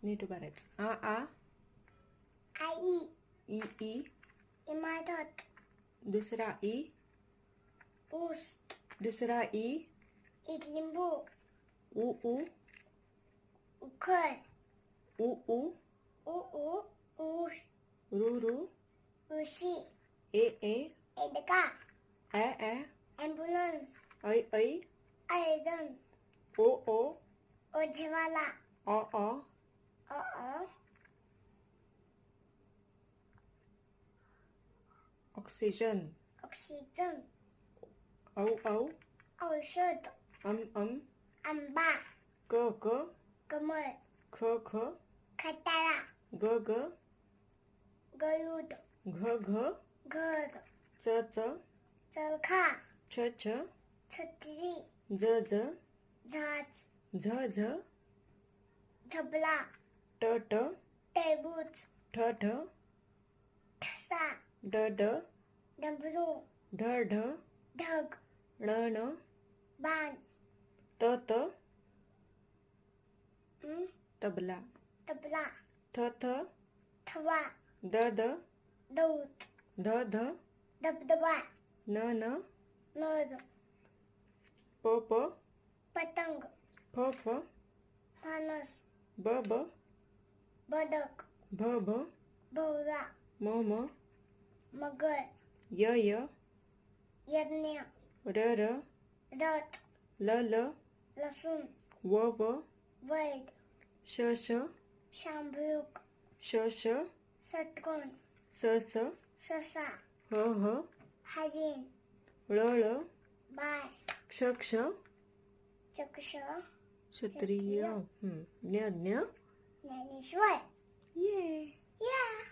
नीट उभारायचं. आ आई. E E. इमारत. दुसरा E. ऊस. दुसरा ई. लिंबू. उ ऊ. उखळ. उ ऊ. ऊस. रू रू. ऋषी. ए ए. एडका. ए ए. ॲम्ब्युलन्स. ऐ ऐ. ऐरण. ओ ओ. ओझेवाला. अ अ. ऑक्सिजन. ऑक्सिजन. औ औ. औषध. अम. आंबा. क क. कमळ. ख ख. खटारा. ग ग. गरुड. घ घ. घर. च च. चरखा. छ छ. छत्री. ज ज. झाज. झ झ. झबला. ट ट. टरबूज. ठ ठ. ठसा. ड ड. डमरू. ढ ढ. ढग. ण ण. बाण. त त. तबला. तबला. थ थ. थवा. द द. दौत. ध ध. धबधबा. न न. नर. प प. पतंग. फ फ. फणस. ब ब. बदक. भ भ. भवरा. म म. मगर. य य. यज्ञ. र र. रथ. ल ल. लसूण. व व. वैद. श श. शांभूक. श श. षटकोन. स स. ससा. ह ह. हरिण. ळ ळ. बाळ. क्ष क्ष. चक्ष. क्षत्रिय. ज्ञ ज्ञ. ज्ञानेश्वर.